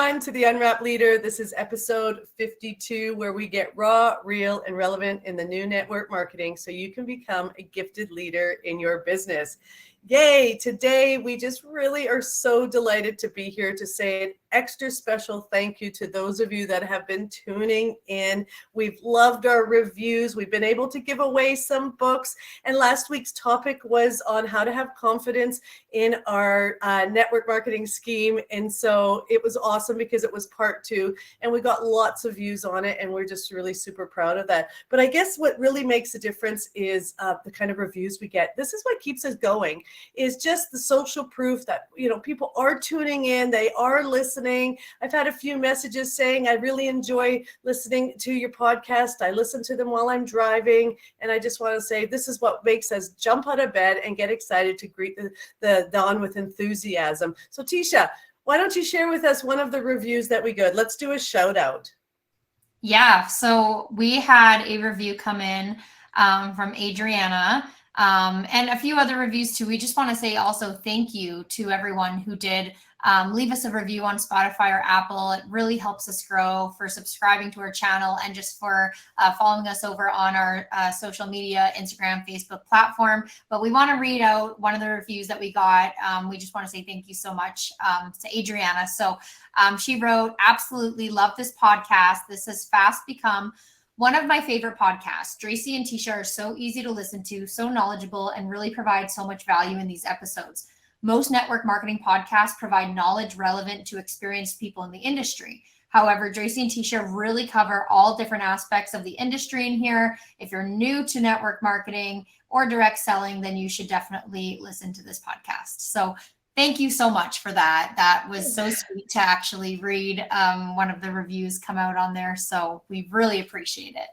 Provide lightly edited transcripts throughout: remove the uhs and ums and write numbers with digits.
everyone, to the Unwrapped Leader. This is episode 52, where we get raw, real, and relevant in the new network marketing so you can become a gifted leader in your business. Yay! Today, we just really are so delighted to be here to say an extra special thank you to those of you that have been tuning in. We've loved our reviews. We've been able to give away some books. And last week's topic was on how to have confidence in our network marketing scheme. And so it was awesome because it was part 2 and we got lots of views on it. And we're just really super proud of that. But I guess what really makes a difference is the kind of reviews we get. This is what keeps us going. Is just the social proof that, people are tuning in, they are listening. I've had a few messages saying, I really enjoy listening to your podcast. I listen to them while I'm driving. And I just want to say, this is what makes us jump out of bed and get excited to greet the dawn with enthusiasm. So Teisha, why don't you share with us one of the reviews that we got? Let's do a shout out. Yeah, so we had a review come in from Adriana. And a few other reviews too. We just want to say also thank you to everyone who did leave us a review on Spotify or Apple. It really helps us grow, for subscribing to our channel, and just for following us over on our social media, Instagram, Facebook platform. But we want to read out one of the reviews that we got. We just want to say thank you so much to Adriana. So she wrote, absolutely love this podcast. This has fast become one of my favorite podcasts. Dracy and Teisha are so easy to listen to, so knowledgeable, and really provide so much value in these episodes. Most network marketing podcasts provide knowledge relevant to experienced people in the industry. However, Dracy and Teisha really cover all different aspects of the industry in here. If you're new to network marketing or direct selling, then you should definitely listen to this podcast. So thank you so much for that. That was so sweet to actually read one of the reviews come out on there. So we really appreciate it.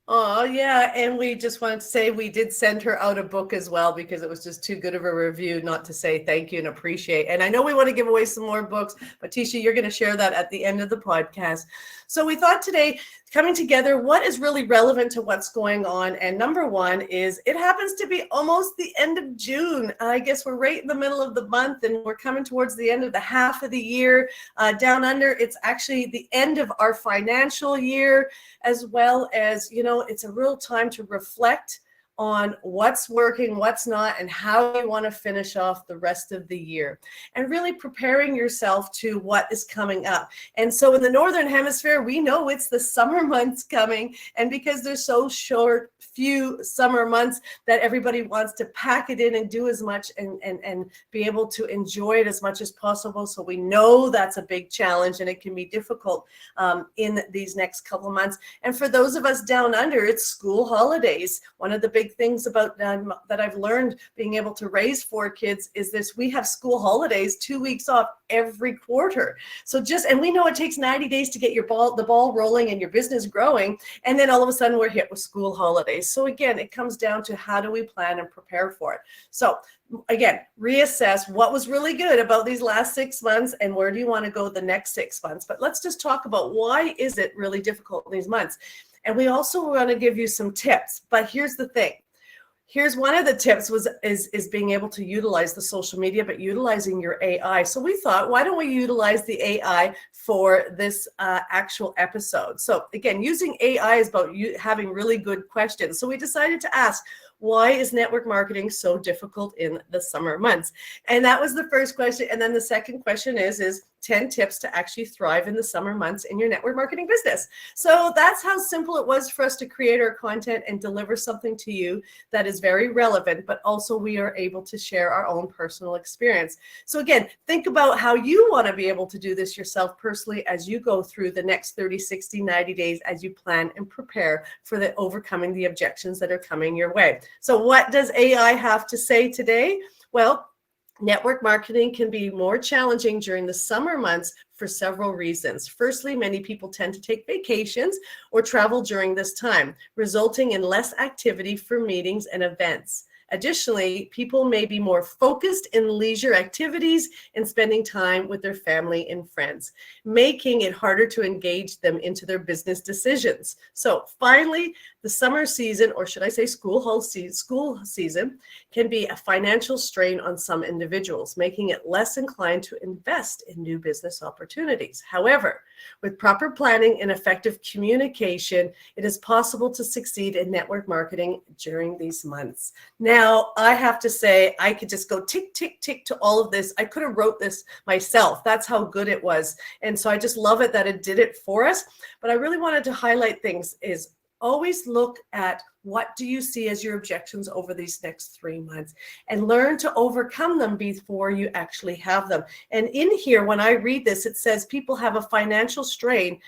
Oh, yeah. And we just wanted to say we did send her out a book as well, because it was just too good of a review not to say thank you and appreciate. And I know we want to give away some more books, but Teisha, you're going to share that at the end of the podcast. So we thought today, coming together, what is really relevant to what's going on? And number one is it happens to be almost the end of June. I guess we're right in the middle of the month and we're coming towards the end of the half of the year. Down under, it's actually the end of our financial year, as well as, it's a real time to reflect on what's working, what's not, and how you want to finish off the rest of the year, and really preparing yourself to what is coming up. And so in the Northern Hemisphere, we know it's the summer months coming, and because they're so short, few summer months, that everybody wants to pack it in and do as much and be able to enjoy it as much as possible. So we know that's a big challenge and it can be difficult in these next couple of months. And for those of us down under, it's school holidays. One of the big things about that I've learned being able to raise 4 kids is this: we have school holidays, 2 weeks off every quarter. So and we know it takes 90 days to get the ball rolling and your business growing. And then all of a sudden we're hit with school holidays. So again, it comes down to how do we plan and prepare for it. So again, reassess what was really good about these last 6 months and where do you want to go the next 6 months. But let's just talk about why is it really difficult in these months. And we also want to give you some tips. But here's the thing. Here's one of the tips is being able to utilize the social media, but utilizing your AI. So we thought, why don't we utilize the AI for this actual episode? So again, using AI is about you having really good questions. So we decided to ask, why is network marketing so difficult in the summer months? And that was the first question. And then the second question is 10 tips to actually thrive in the summer months in your network marketing business. So that's how simple it was for us to create our content and deliver something to you that is very relevant, but also we are able to share our own personal experience. So again, think about how you want to be able to do this yourself personally as you go through the next 30, 60, 90 days as you plan and prepare for the overcoming the objections that are coming your way. So what does AI have to say today? Well, network marketing can be more challenging during the summer months for several reasons. Firstly, many people tend to take vacations or travel during this time, resulting in less activity for meetings and events. Additionally, people may be more focused in leisure activities and spending time with their family and friends, making it harder to engage them into their business decisions. So finally, the summer season, or should I say school season, can be a financial strain on some individuals, making it less inclined to invest in new business opportunities. However, with proper planning and effective communication, it is possible to succeed in network marketing during these months. Now, I have to say, I could just go tick, tick, tick to all of this. I could have wrote this myself. That's how good it was. And so I just love it that it did it for us. But I really wanted to highlight things is always look at what do you see as your objections over these next 3 months and learn to overcome them before you actually have them. And in here, when I read this, it says people have a financial strain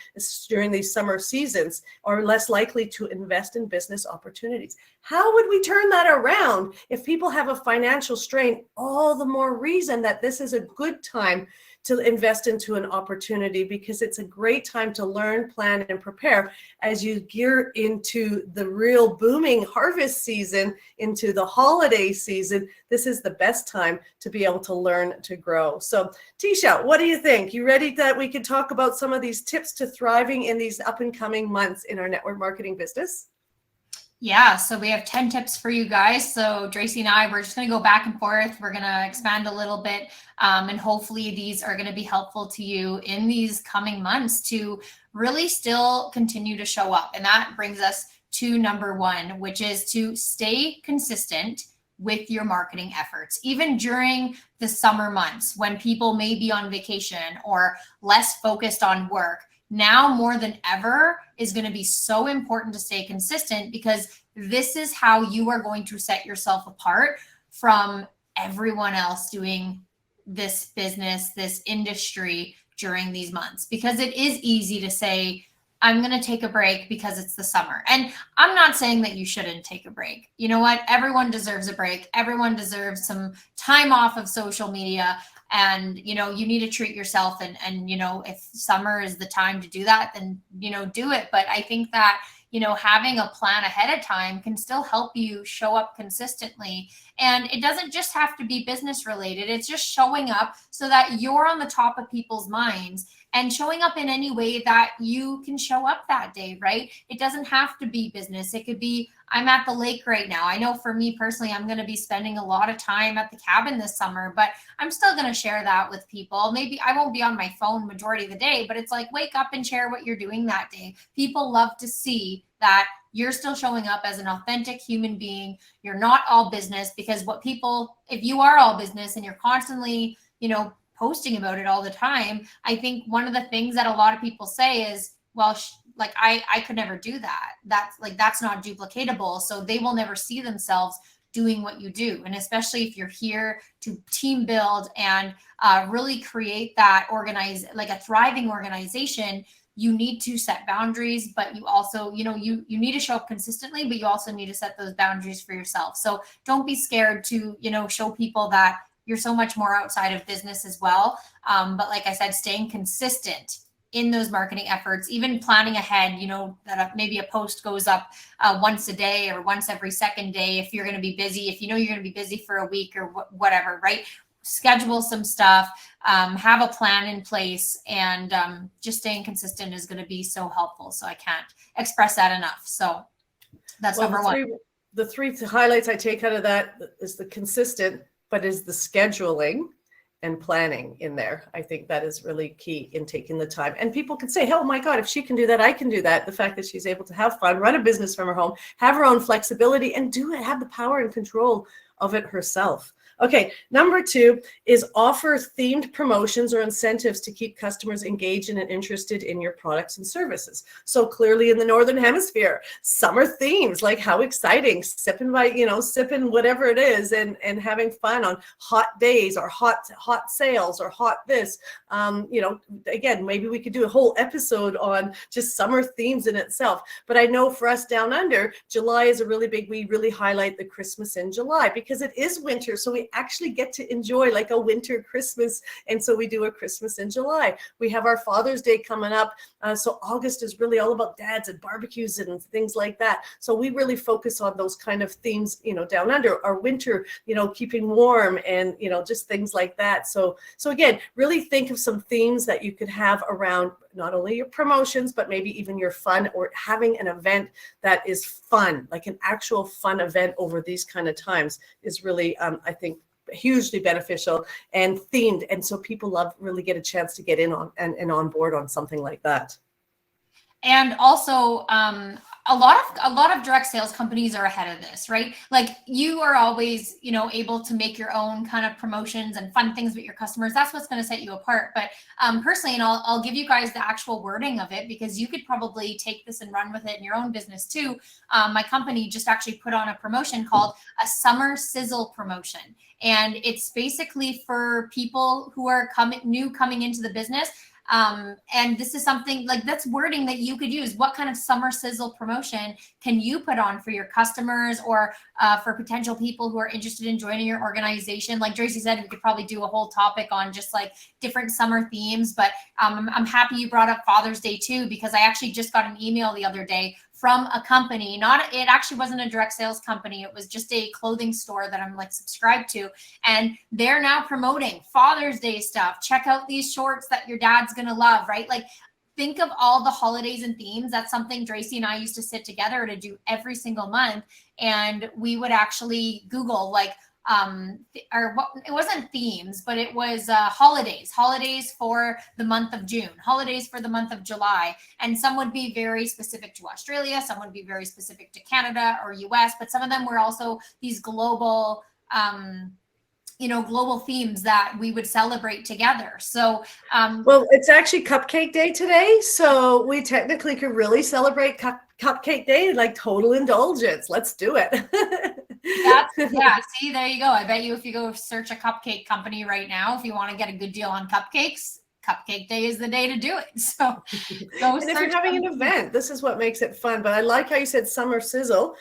during these summer seasons are less likely to invest in business opportunities. How would we turn that around? If people have a financial strain, all the more reason that this is a good time to invest into an opportunity, because it's a great time to learn, plan, and prepare as you gear into the real booming harvest season, into the holiday season. This is the best time to be able to learn to grow. So Teisha, what do you think? You ready that we could talk about some of these tips to thriving in these up and coming months in our network marketing business? Yeah, so we have 10 tips for you guys. So Dracy and I, we're just going to go back and forth. We're going to expand a little bit, and hopefully these are going to be helpful to you in these coming months to really still continue to show up. And that brings us to number one, which is to stay consistent with your marketing efforts, even during the summer months when people may be on vacation or less focused on work. Now more than ever is going to be so important to stay consistent, because this is how you are going to set yourself apart from everyone else doing this business, this industry during these months. Because it is easy to say, I'm going to take a break because it's the summer. And I'm not saying that you shouldn't take a break. You know what? Everyone deserves a break. Everyone deserves some time off of social media. And, you know, you need to treat yourself, and, you know, if summer is the time to do that, then, you know, do it. But I think that, you know, having a plan ahead of time can still help you show up consistently. And it doesn't just have to be business related. It's just showing up so that you're on the top of people's minds, and showing up in any way that you can show up that day, right? It doesn't have to be business. It could be, I'm at the lake right now. I know for me personally, I'm going to be spending a lot of time at the cabin this summer, but I'm still going to share that with people. Maybe I won't be on my phone majority of the day, but it's like, wake up and share what you're doing that day. People love to see that you're still showing up as an authentic human being. You're not all business, because if you are all business and you're constantly, you know, posting about it all the time, I think one of the things that a lot of people say is, well, like I could never do that. That's not duplicatable. So they will never see themselves doing what you do. And especially if you're here to team build and really create that a thriving organization, you need to set boundaries, but you also, you know, you need to show up consistently, but you also need to set those boundaries for yourself. So don't be scared to, you know, show people that you're so much more outside of business as well. But like I said, staying consistent in those marketing efforts, even planning ahead, you know, that maybe a post goes up once a day or once every second day. If you're going to be busy, if you know you're going to be busy for a week or whatever, right? Schedule some stuff, have a plan in place, and just staying consistent is going to be so helpful. So I can't express that enough. So that's number one. The three highlights I take out of that is the consistent, but is the scheduling and planning in there. I think that is really key in taking the time. And people can say, oh my God, if she can do that, I can do that. The fact that she's able to have fun, run a business from her home, have her own flexibility, and do it, have the power and control of it herself. Okay, number two is offer themed promotions or incentives to keep customers engaged and interested in your products and services. So clearly in the Northern Hemisphere, summer themes, like how exciting, sipping whatever it is and having fun on hot days or hot sales or hot this. Again, maybe we could do a whole episode on just summer themes in itself. But I know for us down under, July is we really highlight the Christmas in July because it is winter. So we they actually get to enjoy like a winter Christmas. And so we do a Christmas in July. We have our Father's Day coming up. So August is really all about dads and barbecues and things like that. So we really focus on those kind of themes, down under. Our winter, keeping warm and, just things like that. So again, really think of some themes that you could have around not only your promotions, but maybe even your fun, or having an event that is fun, like an actual fun event over these kind of times is really, I think, hugely beneficial and themed. And so people really get a chance to get in on and on board on something like that. And also, a lot of direct sales companies are ahead of this, right? Like you are always, able to make your own kind of promotions and fun things with your customers. That's what's going to set you apart. But personally, and I'll give you guys the actual wording of it, because you could probably take this and run with it in your own business too. My company just actually put on a promotion called a summer sizzle promotion. And it's basically for people who are coming into the business. And this is something like that's wording that you could use. What kind of summer sizzle promotion can you put on for your customers, or for potential people who are interested in joining your organization? Like Dracy said, we could probably do a whole topic on just like different summer themes, but I'm happy you brought up Father's Day too, because I actually just got an email the other day from a company. It actually wasn't a direct sales company. It was just a clothing store that I'm like subscribed to. And they're now promoting Father's Day stuff. Check out these shorts that your dad's going to love, right? Like think of all the holidays and themes. That's something Dracy and I used to sit together to do every single month. And we would actually Google like, it wasn't themes, but it was holidays for the month of June, holidays for the month of July. And some would be very specific to Australia. Some would be very specific to Canada or US, but some of them were also these global, global themes that we would celebrate together. So, well, it's actually Cupcake Day today. So we technically could really celebrate Cupcake Day, like total indulgence. Let's do it. Yeah. See, there you go. I bet you if you go search a cupcake company right now, if you want to get a good deal on cupcakes, Cupcake Day is the day to do it. So go. And if you're having an event, this is what makes it fun. But I like how you said summer sizzle.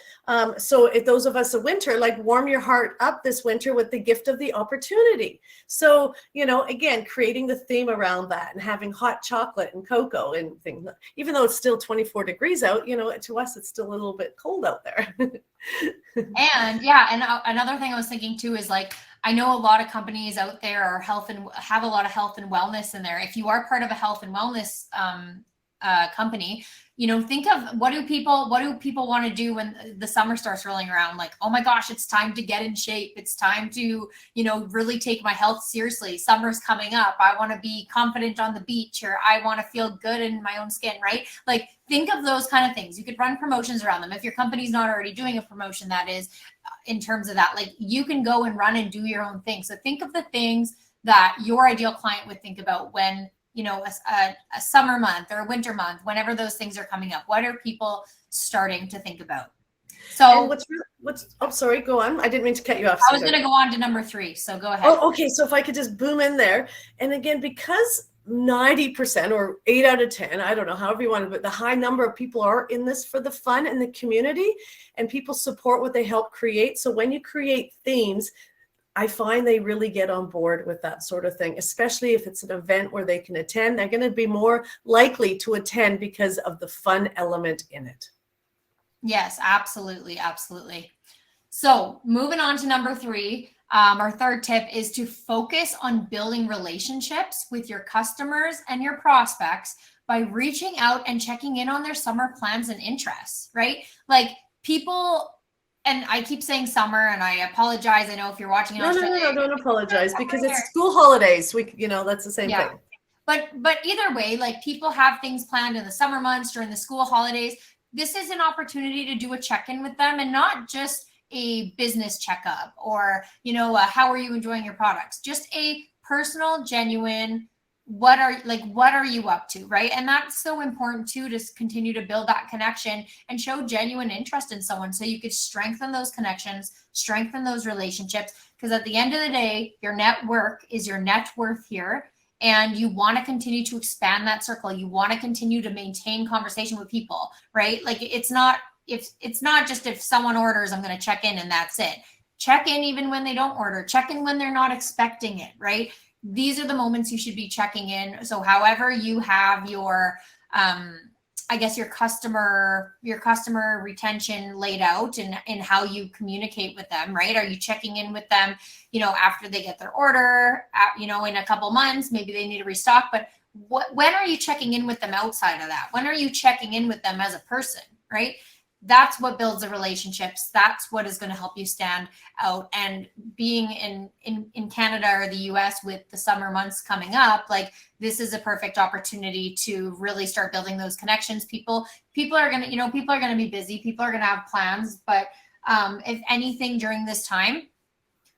So if those of us in winter, like warm your heart up this winter with the gift of the opportunity. So, again, creating the theme around that and having hot chocolate and cocoa and things, even though it's still 24 degrees out, to us, it's still a little bit cold out there. And another thing I was thinking too is like, I know a lot of companies out there are have a lot of health and wellness in there. If you are part of a health and wellness company, think of what do people want to do when the summer starts rolling around? Like, oh my gosh, it's time to get in shape. It's time to, really take my health seriously. Summer's coming up. I want to be confident on the beach, or I want to feel good in my own skin, right? Like, think of those kind of things. You could run promotions around them. If your company's not already doing a promotion that is in terms of that, like you can go and run and do your own thing. So think of the things that your ideal client would think about when, a summer month or a winter month, whenever those things are coming up. What are people starting to think about? So sorry, go on. I didn't mean to cut you off. I was going to go on to number 3. So go ahead. Oh, okay. So if I could just boom in there. And again, because 90% or 8 out of 10, I don't know, however you want to, but the high number of people are in this for the fun and the community, and people support what they help create. So when you create themes, I find they really get on board with that sort of thing, especially if it's an event where they can attend. They're going to be more likely to attend because of the fun element in it. Yes, absolutely. Absolutely. So moving on to number 3, our third tip is to focus on building relationships with your customers and your prospects by reaching out and checking in on their summer plans and interests, right? Like people, and I keep saying summer, and I apologize. I know if you're watching in Australia. No, don't apologize, because it's school holidays. That's the same thing. But either way, like people have things planned in the summer months during the school holidays. This is an opportunity to do a check-in with them, and not just a business checkup or, how are you enjoying your products? Just a personal, genuine, what are you up to, right? And that's so important too, to continue to build that connection and show genuine interest in someone, so you could strengthen those connections, strengthen those relationships, because at the end of the day, your network is your net worth here, and you want to continue to expand that circle. You want to continue to maintain conversation with people, right? Like it's not just if someone orders, I'm going to check in and that's it. check in even when they don't order, check in when they're not expecting it, right? These are the moments you should be checking in. So however you have your, I guess your customer retention laid out and how you communicate with them, right? Are you checking in with them, after they get their order, in a couple months, maybe they need to restock, but when are you checking in with them outside of that? When are you checking in with them as a person, right? That's what builds the relationships. That's what is going to help you stand out. And being in Canada or the US with the summer months coming up, like this is a perfect opportunity to really start building those connections. People are going to be busy. People are going to have plans. But if anything during this time,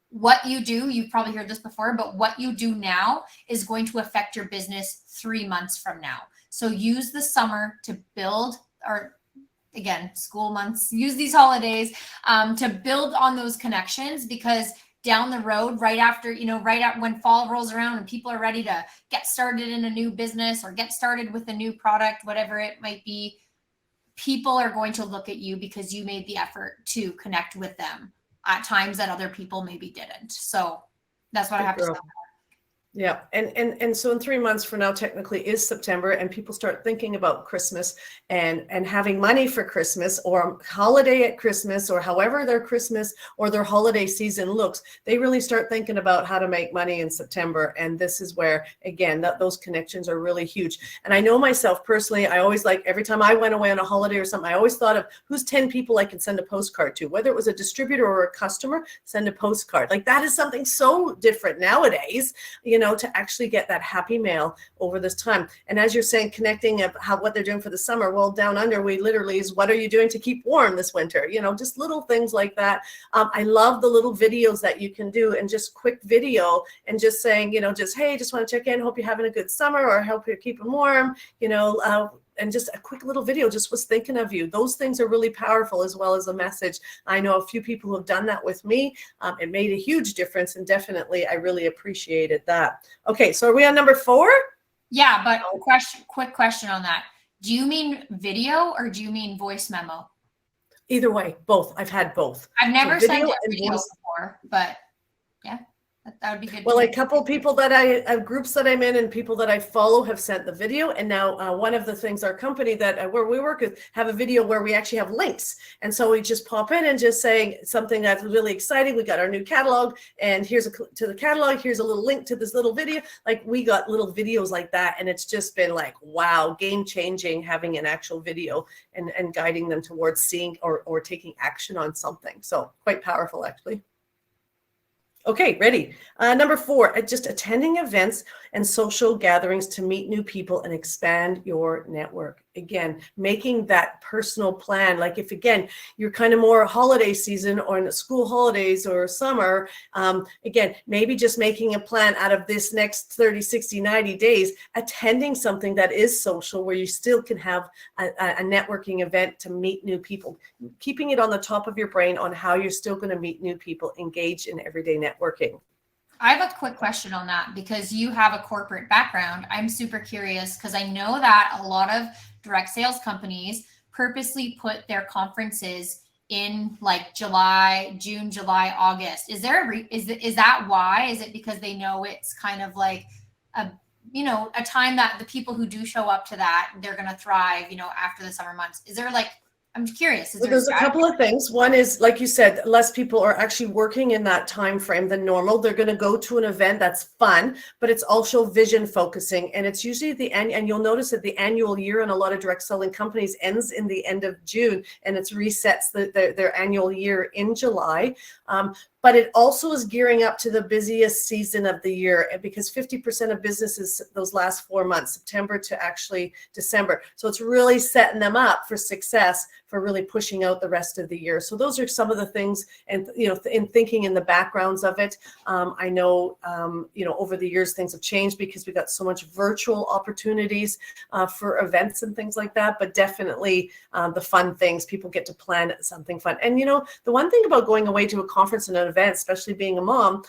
what you do, you've probably heard this before, but what you do now is going to affect your business 3 months from now. So use the summer to build, or again, school months, use these holidays to build on those connections, because down the road, right after when fall rolls around and people are ready to get started in a new business or get started with a new product, whatever it might be, people are going to look at you because you made the effort to connect with them at times that other people maybe didn't. So that's what I have to say. Yeah. And so in 3 months from now, technically is September, and people start thinking about Christmas and having money for Christmas or holiday at Christmas, or however their Christmas or their holiday season looks. They really start thinking about how to make money in September. And this is where, again, those connections are really huge. And I know myself personally, I always every time I went away on a holiday or something, I always thought of who's 10 people I can send a postcard to, whether it was a distributor or a customer, send a postcard. Like that is something so different nowadays, to actually get that happy mail over this time. And as you're saying, connecting of what they're doing for the summer, well, down under, we literally is, what are you doing to keep warm this winter? Just little things like that. I love the little videos that you can do, and just quick video and just saying, hey, just want to check in, hope you're having a good summer, or hope you're keeping warm, and just a quick little video, just was thinking of you. Those things are really powerful, as well as a message. I know a few people who have done that with me. It made a huge difference, and definitely I really appreciated that. Okay, so are we on number 4? Yeah, but quick question on that. Do you mean video or do you mean voice memo? Either way, both. I've had both. I've never sent a video before, but yeah. That would be good. Well, a couple people groups that I'm in and people that I follow have sent the video. And now one of the things, our company where we work with, have a video where we actually have links. And so we just pop in and just saying something that's really exciting. We got our new catalog, and here's to the catalog. Here's a little link to this little video. Like, we got little videos like that. And it's just been like, wow, game changing, having an actual video and guiding them towards seeing or taking action on something. So quite powerful, actually. Okay, ready. Number 4, just attending events and social gatherings to meet new people and expand your network. Again, making that personal plan. Like if, again, you're kind of more holiday season or in the school holidays or summer, again, maybe just making a plan out of this next 30, 60, 90 days, attending something that is social where you still can have a networking event to meet new people, keeping it on the top of your brain on how you're still going to meet new people, engage in everyday networking. I have a quick question on that, because you have a corporate background. I'm super curious, because I know that a lot of direct sales companies purposely put their conferences in like June, July, August. Is that why? Is it because they know it's kind of like a time that the people who do show up to that, they're going to thrive, after the summer months? Is there I'm curious. There's a couple of things. One is, like you said, less people are actually working in that time frame than normal. They're going to go to an event that's fun, but it's also vision focusing. And it's usually and you'll notice that the annual year in a lot of direct selling companies ends in the end of June, and it resets their annual year in July. But it also is gearing up to the busiest season of the year, because 50% of businesses those last 4 months, September to actually December. So it's really setting them up for success, for really pushing out the rest of the year. So those are some of the things, and in thinking in the backgrounds of it. I know over the years things have changed because we got so much virtual opportunities for events and things like that. But definitely the fun things, people get to plan something fun. And the one thing about going away to a conference and an event, especially being a mom,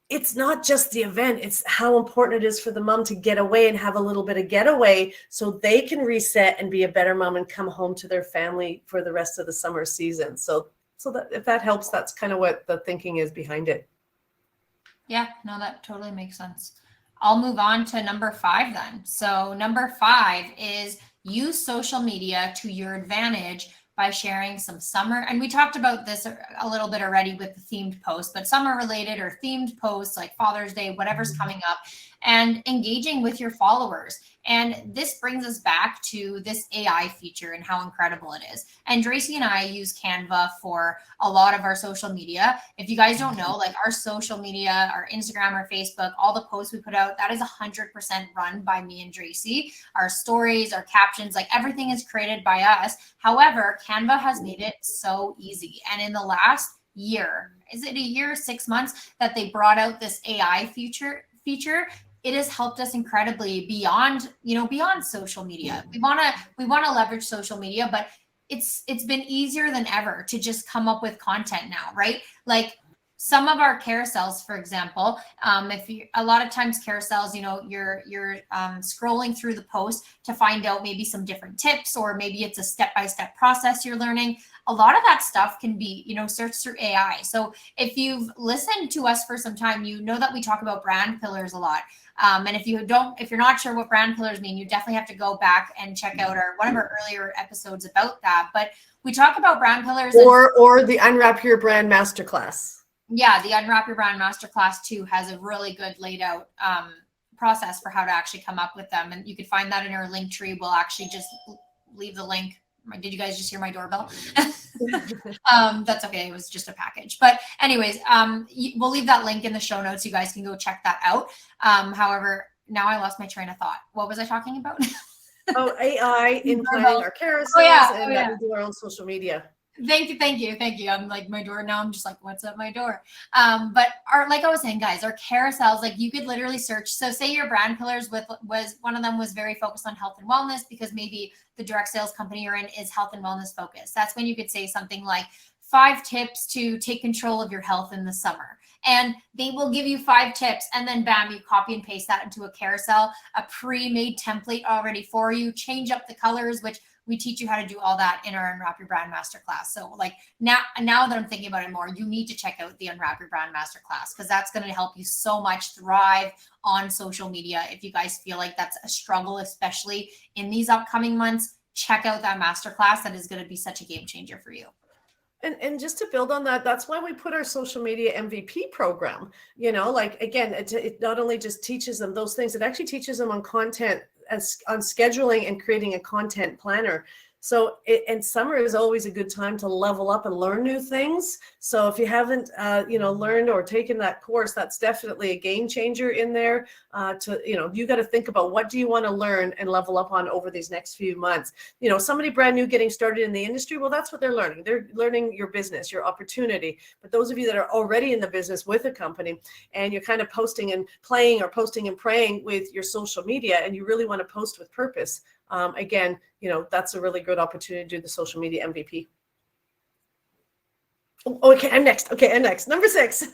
it's not just the event, it's how important it is for the mom to get away and have a little bit of getaway so they can reset and be a better mom and come home to their family for the rest of the summer season. So So that if that helps, that's kind of what the thinking is behind it. Yeah, no, that totally makes sense. I'll move on to number 5 then. So number 5 is use social media to your advantage by sharing some summer. And we talked about this a little bit already with the themed posts, but summer related or themed posts like Father's Day, whatever's coming up, and engaging with your followers. And this brings us back to this AI feature and how incredible it is. And Dracy and I use Canva for a lot of our social media. If you guys don't know, like our social media, our Instagram, our Facebook, all the posts we put out, that is 100% run by me and Dracy. Our stories, our captions, like everything is created by us. However, Canva has made it so easy. And in the last year, is it a year, 6 months, that they brought out this AI feature, it has helped us incredibly beyond social media. We want to leverage social media, but it's been easier than ever to just come up with content now, right? Like some of our carousels, for example, a lot of times carousels, you're scrolling through the post to find out maybe some different tips, or maybe it's a step-by-step process you're learning. A lot of that stuff can be, searched through AI. So if you've listened to us for some time, you know that we talk about brand pillars a lot. And if you're not sure what brand pillars mean, you definitely have to go back and check out one of our earlier episodes about that. But we talk about brand pillars or the Unwrap Your Brand Masterclass. Yeah, the Unwrap Your Brand Masterclass too has a really good laid out process for how to actually come up with them. And you can find that in our link tree. We'll actually just leave the link. Did you guys just hear my doorbell? That's okay. It was just a package. But anyways, we'll leave that link in the show notes. You guys can go check that out. However, now I lost my train of thought. What was I talking about? AI in planning our carousels and that we do our own social media. Thank you. I'm like my door now. I'm just like, what's at my door? But like I was saying, guys, our carousels, like you could literally search. So say your brand pillars was one of them was very focused on health and wellness, because maybe the direct sales company you're in is health and wellness focused. That's when you could say something like 5 tips to take control of your health in the summer. And they will give you 5 tips, and then bam, you copy and paste that into a carousel, a pre-made template already for you, change up the colors, which we teach you how to do all that in our Unwrap Your Brand Masterclass. So like now that I'm thinking about it more, you need to check out the Unwrap Your Brand Masterclass, because that's going to help you so much thrive on social media. If you guys feel like that's a struggle, especially in these upcoming months, check out that masterclass. That is going to be such a game changer for you. And just to build on that, that's why we put our social media MVP program, like, again, it not only just teaches them those things, it actually teaches them on content, on scheduling and creating a content planner. So and summer is always a good time to level up and learn new things. So if you haven't, learned or taken that course, that's definitely a game changer in there. You got to think about what do you want to learn and level up on over these next few months. Somebody brand new getting started in the industry, well, that's what they're learning. They're learning your business, your opportunity. But those of you that are already in the business with a company and you're kind of posting and playing or posting and praying with your social media, and you really want to post with purpose, again, that's a really good opportunity to do the social media MVP. Okay, I'm next. Number 6,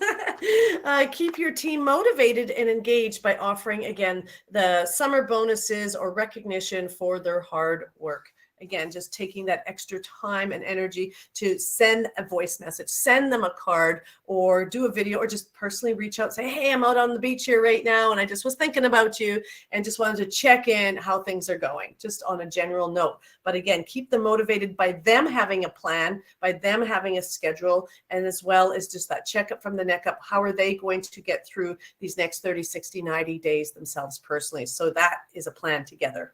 keep your team motivated and engaged by offering, again, the summer bonuses or recognition for their hard work. Again, just taking that extra time and energy to send a voice message, send them a card, or do a video, or just personally reach out, say, hey, I'm out on the beach here right now, and I just was thinking about you and just wanted to check in how things are going, just on a general note. But again, keep them motivated by them having a plan, by them having a schedule, and as well as just that checkup from the neck up. How are they going to get through these next 30, 60, 90 days themselves personally? So that is a plan together.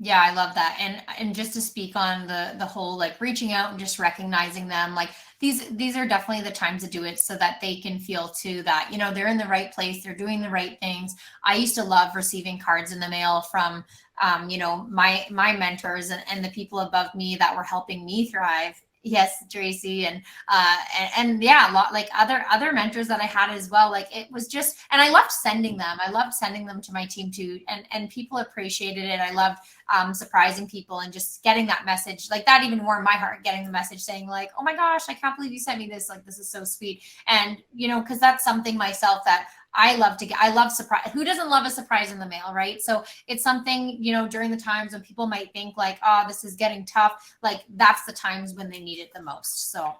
Yeah, I love that. And just to speak on the whole, like reaching out and just recognizing them, like these are definitely the times to do it, so that they can feel too that, they're in the right place, they're doing the right things. I used to love receiving cards in the mail from, my mentors and the people above me that were helping me thrive. Yes, Dracy, and yeah, a lot like other mentors that I had as well. Like it was just, and I loved sending them. I loved sending them to my team too, and people appreciated it. I loved surprising people and just getting that message. Like that even warmed my heart, getting the message saying like, oh my gosh, I can't believe you sent me this. Like this is so sweet. And because that's something myself that I love surprise. Who doesn't love a surprise in the mail, right? So it's something, during the times when people might think like, oh, this is getting tough, like that's the times when they need it the most. So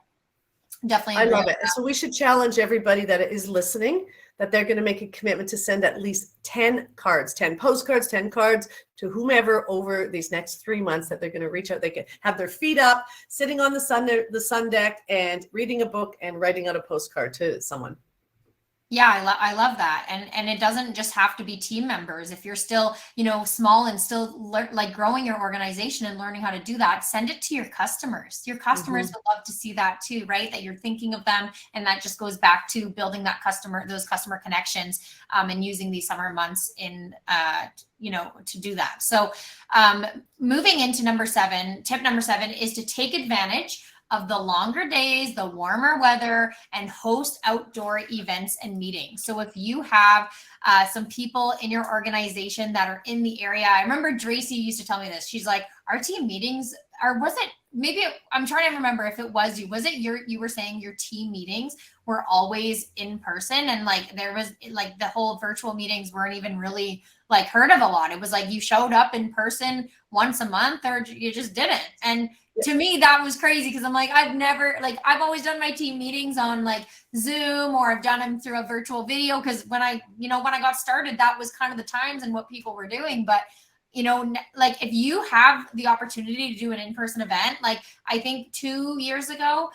definitely I agree love with it. And so we should challenge everybody that is listening that they're going to make a commitment to send at least 10 cards, 10 postcards, 10 cards to whomever over these next 3 months that they're going to reach out. They can have their feet up, sitting on the sun deck and reading a book and writing out a postcard to someone. Yeah, I love that. And it doesn't just have to be team members. If you're still, small and still like growing your organization and learning how to do that, send it to your customers. Your customers would love to see that too, right? That you're thinking of them. And that just goes back to building those customer connections, and using these summer months to do that. So moving into tip number 7 is to take advantage of the longer days, the warmer weather, and host outdoor events and meetings. So if you have some people in your organization that are in the area, I remember Dracy used to tell me this. She's like, our team meetings, or was it, I'm trying to remember if it was you. Was it you were saying your team meetings were always in person, and like there was like the whole virtual meetings weren't even really like heard of a lot. It was like you showed up in person once a month or you just didn't. And to me, that was crazy because I'm like, I've always done my team meetings on like Zoom, or I've done them through a virtual video. Cause when I got started, that was kind of the times and what people were doing. But, like if you have the opportunity to do an in-person event, like I think 2 years ago,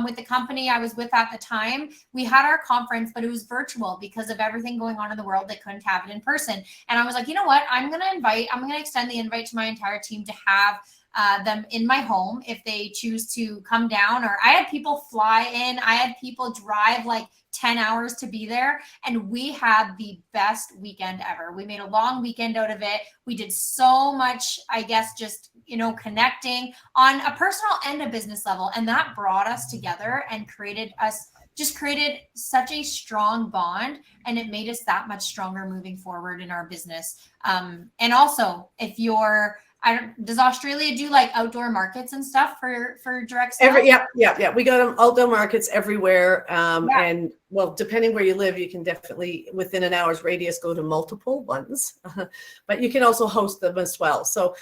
with the company I was with at the time, we had our conference, but it was virtual because of everything going on in the world. They couldn't have it in person. And I was like, you know what? I'm going to extend the invite to my entire team to have them in my home if they choose to come down. Or I had people fly in, I had people drive like 10 hours to be there, and we had the best weekend ever. We made a long weekend out of it. We did so much, I guess, just connecting on a personal and a business level, and that brought us together and created such a strong bond, and it made us that much stronger moving forward in our business. And also, if you're does Australia do like outdoor markets and stuff for direct sales? Yeah. We got them outdoor markets everywhere. And well, depending where you live, you can definitely within an hour's radius go to multiple ones, but you can also host them as well. So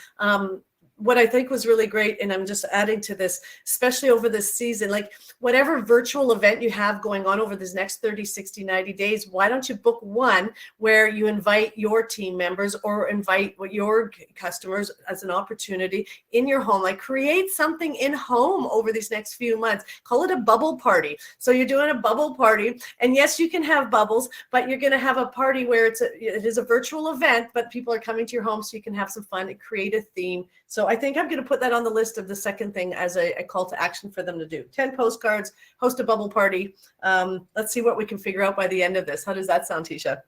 what I think was really great, and I'm just adding to this, especially over this season, like whatever virtual event you have going on over this next 30, 60, 90 days, why don't you book one where you invite your team members or invite your customers as an opportunity in your home, like create something in home over these next few months. Call it a bubble party. So you're doing a bubble party, and yes, you can have bubbles, but you're going to have a party where it is a virtual event, but people are coming to your home so you can have some fun and create a theme. So I think I'm going to put that on the list of the second thing as a call to action for them to do. 10 postcards, host a bubble party. Let's see what we can figure out by the end of this. How does that sound, Teisha?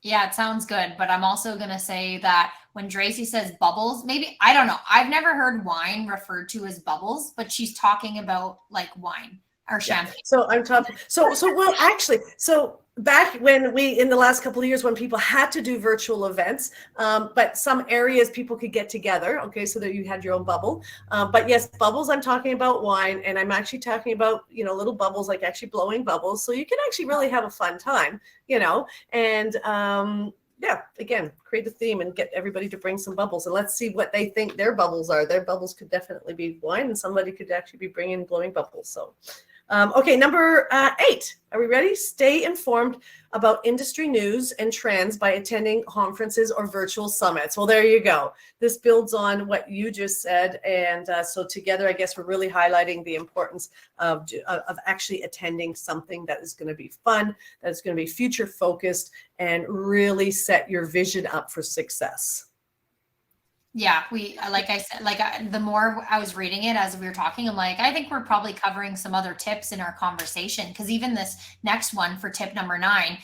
Yeah, it sounds good. But I'm also going to say that when Dracy says bubbles, maybe, I don't know. I've never heard wine referred to as bubbles, but she's talking about like wine or champagne. Yeah. So I'm talking, well, actually, back when in the last couple of years, when people had to do virtual events, but some areas people could get together, okay, so that you had your own bubble. But yes, bubbles, I'm talking about wine, and I'm actually talking about, little bubbles, like actually blowing bubbles. So you can actually really have a fun time, and again, create a theme and get everybody to bring some bubbles, and let's see what they think their bubbles are. Their bubbles could definitely be wine, and somebody could actually be bringing blowing bubbles. So okay, number 8. Are we ready? Stay informed about industry news and trends by attending conferences or virtual summits. Well, there you go. This builds on what you just said. And so together, I guess we're really highlighting the importance of actually attending something that is going to be fun, that is going to be future focused, and really set your vision up for success. Yeah, like I said, the more I was reading it as we were talking, I'm like, I think we're probably covering some other tips in our conversation, because even this next one for tip number 9,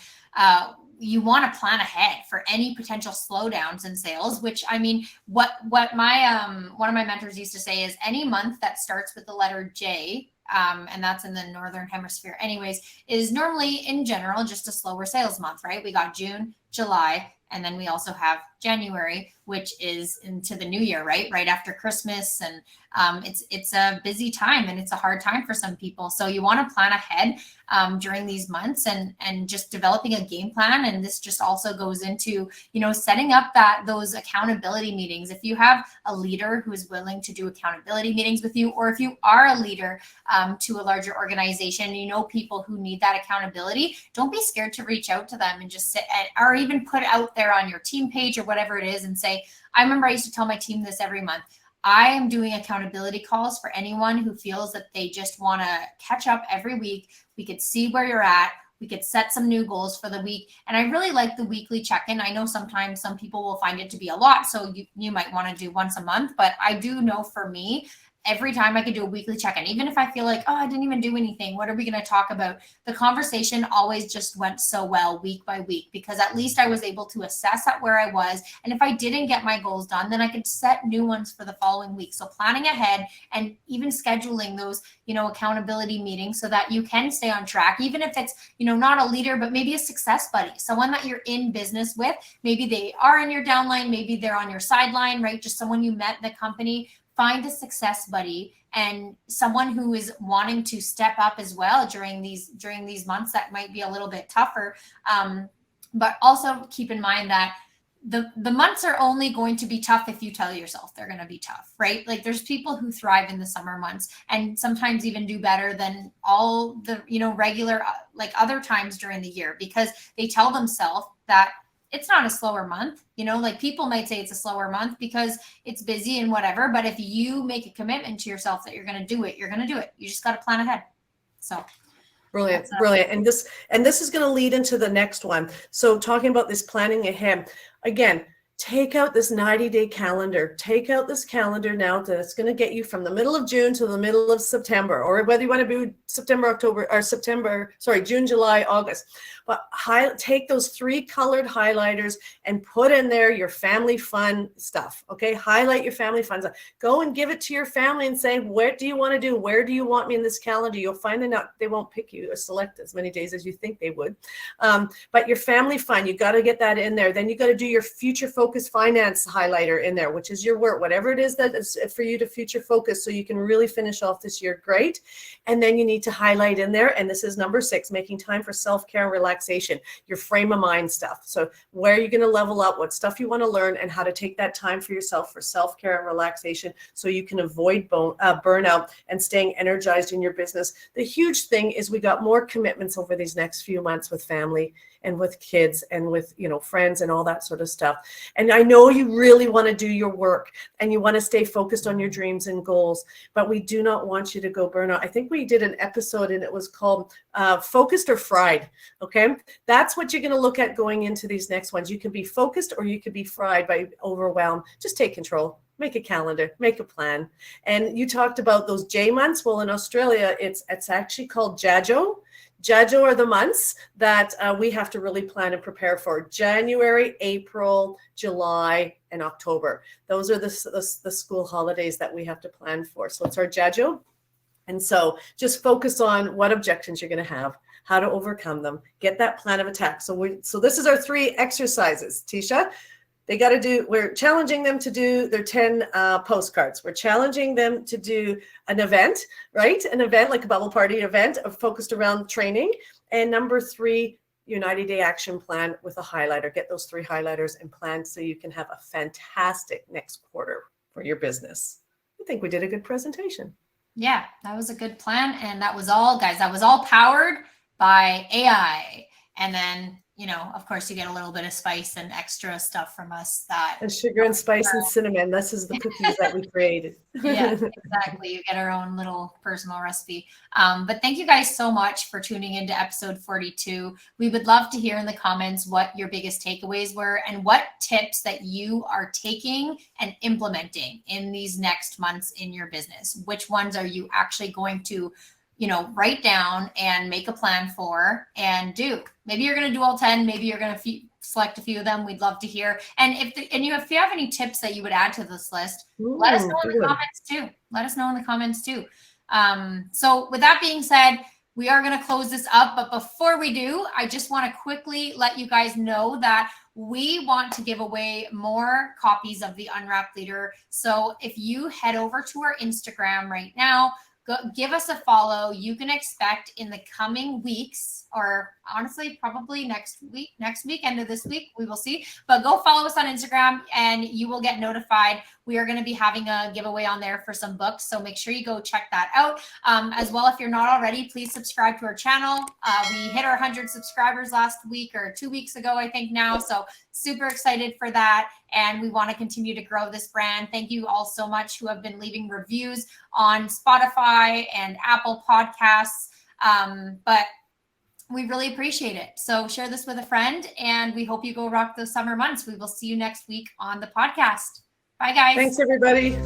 you want to plan ahead for any potential slowdowns in sales, which, I mean, what my one of my mentors used to say is any month that starts with the letter J, and that's in the Northern Hemisphere anyways, is normally in general just a slower sales month, right? We got June, July, and then we also have January, which is into the new year, right after Christmas. And it's a busy time and it's a hard time for some people. So you want to plan ahead during these months and just developing a game plan. And this just also goes into, setting up those accountability meetings. If you have a leader who is willing to do accountability meetings with you, or if you are a leader to a larger organization, people who need that accountability, don't be scared to reach out to them and just sit or even put out there on your team page or whatever it is and say, I remember I used to tell my team this every month. I am doing accountability calls for anyone who feels that they just want to catch up every week. We could see where you're at. We could set some new goals for the week. And I really like the weekly check-in. I know sometimes some people will find it to be a lot, so you might want to do once a month. But I do know for me, every time I could do a weekly check-in, even if I feel like, I didn't even do anything, what are we going to talk about? The conversation always just went so well week by week, because at least I was able to assess at where I was. And if I didn't get my goals done, then I could set new ones for the following week. So planning ahead and even scheduling those, accountability meetings so that you can stay on track, even if it's, not a leader, but maybe a success buddy, someone that you're in business with. Maybe they are in your downline, maybe they're on your sideline, right? Just someone you met in the company. Find a success buddy and someone who is wanting to step up as well during these months that might be a little bit tougher. But also keep in mind that the months are only going to be tough if you tell yourself they're going to be tough, right? Like there's people who thrive in the summer months and sometimes even do better than all the, regular, like other times during the year, because they tell themselves that it's not a slower month, like people might say it's a slower month because it's busy and whatever. But if you make a commitment to yourself that you're going to do it, you're going to do it. You just got to plan ahead. So brilliant. And this is going to lead into the next one. So talking about this planning ahead, again, take out this 90-day calendar. Take out this calendar now that's going to get you from the middle of June to the middle of September, or whether you want to do June, July, August. But take those 3 colored highlighters and put in there your family fun stuff. Okay. Highlight your family fun stuff. Go and give it to your family and say, what do you want to do? Where do you want me in this calendar? You'll find they won't pick you or select as many days as you think they would. But your family fun, you got to get that in there. Then you got to do your future focus finance highlighter in there, which is your work, whatever it is that is for you to future focus, so you can really finish off this year great. And then you need to highlight in there, and this is number 6, making time for self-care and relaxation, your frame of mind stuff. So where you're going to level up, what stuff you want to learn, and how to take that time for yourself for self-care and relaxation so you can avoid burnout and staying energized in your business. The huge thing is we got more commitments over these next few months with family and with kids and with, friends and all that sort of stuff. And I know you really want to do your work and you want to stay focused on your dreams and goals, but we do not want you to go burnout. I think we did an episode and it was called Focused or Fried. Okay. That's what you're going to look at going into these next ones. You can be focused or you could be fried by overwhelm. Just take control. Make a calendar, make a plan. And you talked about those J months. Well, in Australia, it's actually called Jajo. Jajo are the months that we have to really plan and prepare for. January, April, July, and October. Those are the school holidays that we have to plan for. So it's our Jajo. And so just focus on what objections you're going to have, how to overcome them, get that plan of attack. So this is our 3 exercises, Teisha. We're challenging them to do their 10 postcards. We're challenging them to do an event, right? An event like a bubble party event focused around training. And number 3, your 90-day action plan with a highlighter. Get those 3 highlighters and plan so you can have a fantastic next quarter for your business. I think we did a good presentation. Yeah, that was a good plan. And that was all, guys. That was all powered by AI. And then, of course, you get a little bit of spice and extra stuff from us. And sugar and spice and cinnamon. This is the cookies that we created. Yeah, exactly. You get our own little personal recipe. But thank you guys so much for tuning into episode 42. We would love to hear in the comments what your biggest takeaways were and what tips that you are taking and implementing in these next months in your business. Which ones are you actually going to write down and make a plan for and do? Maybe you're going to do all 10. Maybe you're going to select a few of them. We'd love to hear. And if you have any tips that you would add to this list, let us know in the comments too. Let us know in the comments too. So with that being said, we are going to close this up. But before we do, I just want to quickly let you guys know that we want to give away more copies of the Unwrapped Leader. So if you head over to our Instagram right now, give us a follow. You can expect in the coming weeks, or honestly, probably next week, end of this week, we will see. But go follow us on Instagram and you will get notified. We are going to be having a giveaway on there for some books. So make sure you go check that out. As well, if you're not already, please subscribe to our channel. We hit our 100 subscribers last week or 2 weeks ago, I think now. So super excited for that. And we want to continue to grow this brand. Thank you all so much who have been leaving reviews on Spotify and Apple Podcasts. But we really appreciate it. So share this with a friend, and we hope you go rock those summer months. We will see you next week on the podcast. Bye, guys. Thanks, everybody.